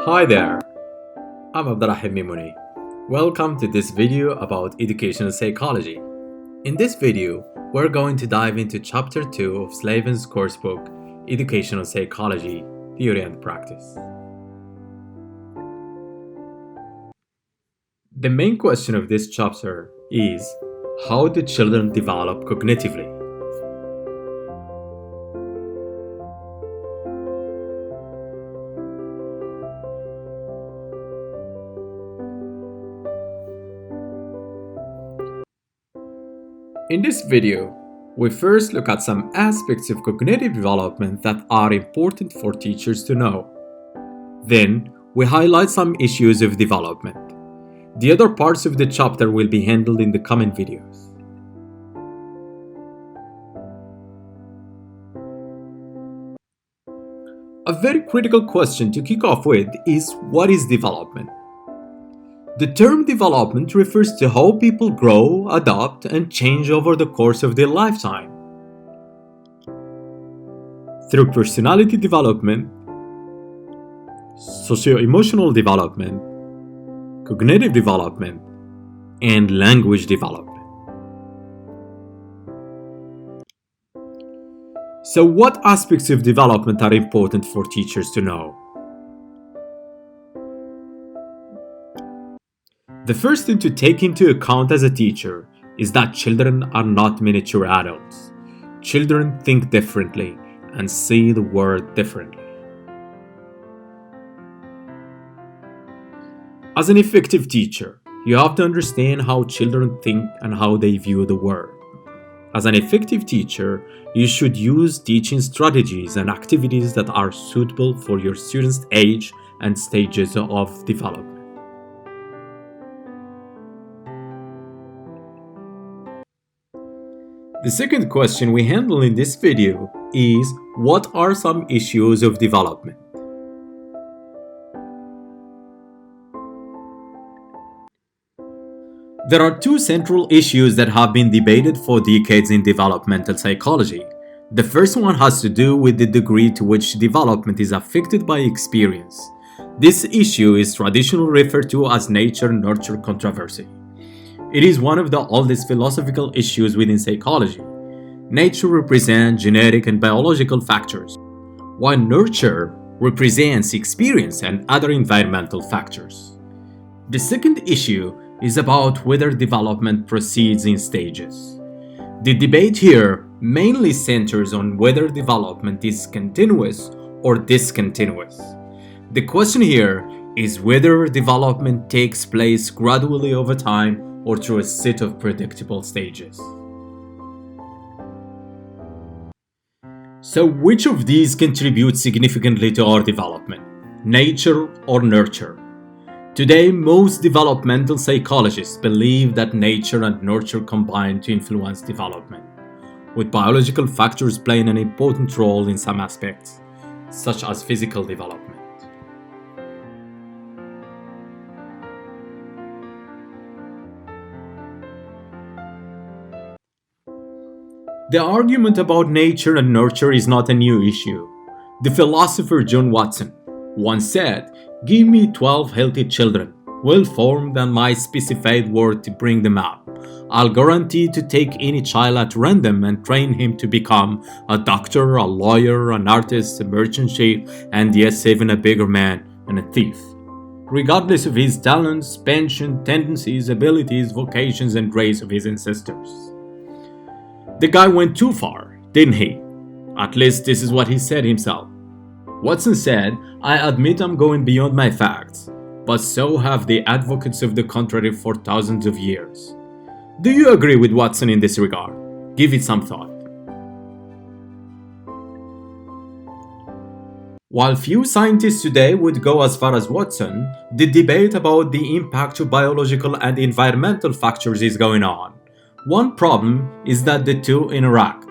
Hi there, I'm Abdurrahim Mimuni. Welcome to this video about educational psychology. In this video, we're going to dive into Chapter 2 of Slavin's coursebook, Educational Psychology, Theory and Practice. The main question of this chapter is, how do children develop cognitively? In this video, we first look at some aspects of cognitive development that are important for teachers to know. Then, we highlight some issues of development. The other parts of the chapter will be handled in the coming videos. A very critical question to kick off with is, what is development? The term development refers to how people grow, adapt, and change over the course of their lifetime. Through personality development, socio-emotional development, cognitive development, and language development. So, what aspects of development are important for teachers to know? The first thing to take into account as a teacher is that children are not miniature adults. Children think differently and see the world differently. As an effective teacher, you have to understand how children think and how they view the world. As an effective teacher, you should use teaching strategies and activities that are suitable for your students' age and stages of development. The second question we handle in this video is, what are some issues of development? There are two central issues that have been debated for decades in developmental psychology. The first one has to do with the degree to which development is affected by experience. This issue is traditionally referred to as nature-nurture controversy. It is one of the oldest philosophical issues within psychology. Nature represents genetic and biological factors, while nurture represents experience and other environmental factors. The second issue is about whether development proceeds in stages. The debate here mainly centers on whether development is continuous or discontinuous. The question here is whether development takes place gradually over time or through a set of predictable stages. So, which of these contributes significantly to our development? Nature or nurture? Today, most developmental psychologists believe that nature and nurture combine to influence development, with biological factors playing an important role in some aspects, such as physical development. The argument about nature and nurture is not a new issue. The philosopher John Watson once said, "Give me 12 healthy children, well-formed and my specified word to bring them up. I'll guarantee to take any child at random and train him to become a doctor, a lawyer, an artist, a merchant chief, and yes, even a bigger man and a thief, regardless of his talents, penchant, tendencies, abilities, vocations, and race of his ancestors." The guy went too far, didn't he? At least this is what he said himself. Watson said, "I admit I'm going beyond my facts, but so have the advocates of the contrary for thousands of years." Do you agree with Watson in this regard? Give it some thought. While few scientists today would go as far as Watson, the debate about the impact of biological and environmental factors is going on. One problem is that the two interact.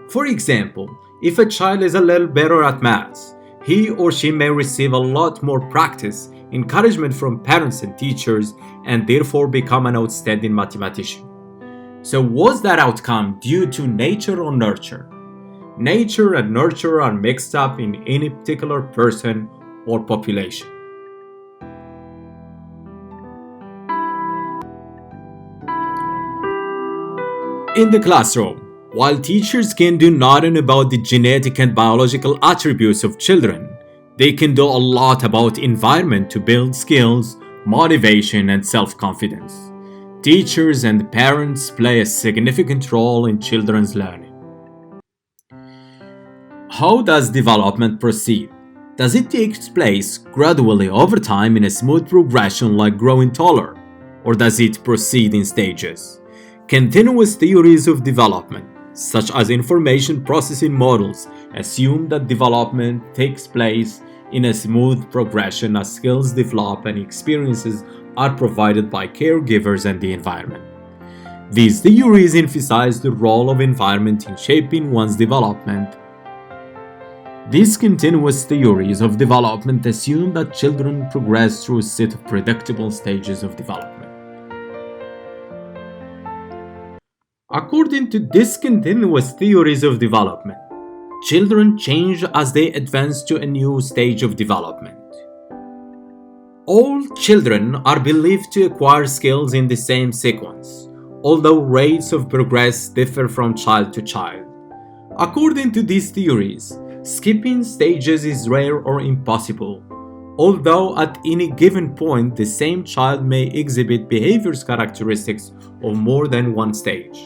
For example, if a child is a little better at maths, he or she may receive a lot more practice, encouragement from parents and teachers, and therefore become an outstanding mathematician. So was that outcome due to nature or nurture? Nature and nurture are mixed up in any particular person or population. In the classroom, while teachers can do nothing about the genetic and biological attributes of children, they can do a lot about environment to build skills, motivation, and self-confidence. Teachers and parents play a significant role in children's learning. How does development proceed? Does it take place gradually over time in a smooth progression like growing taller? Or does it proceed in stages? Continuous theories of development, such as information processing models, assume that development takes place in a smooth progression as skills develop and experiences are provided by caregivers and the environment. These theories emphasize the role of environment in shaping one's development. These continuous theories of development assume that children progress through a set of predictable stages of development. According to these continuous theories of development, children change as they advance to a new stage of development. All children are believed to acquire skills in the same sequence, although rates of progress differ from child to child. According to these theories, skipping stages is rare or impossible, although at any given point the same child may exhibit behaviors characteristics of more than one stage.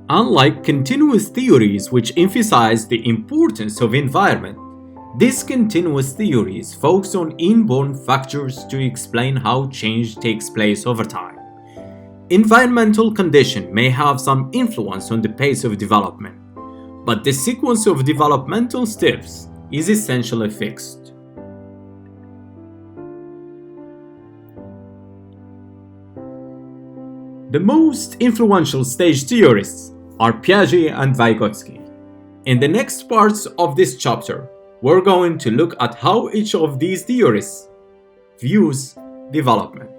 Unlike continuous theories which emphasize the importance of environment, these continuous theories focus on inborn factors to explain how change takes place over time. Environmental conditions may have some influence on the pace of development, but the sequence of developmental steps is essentially fixed. The most influential stage theorists are Piaget and Vygotsky. In the next parts of this chapter, we're going to look at how each of these theorists views development.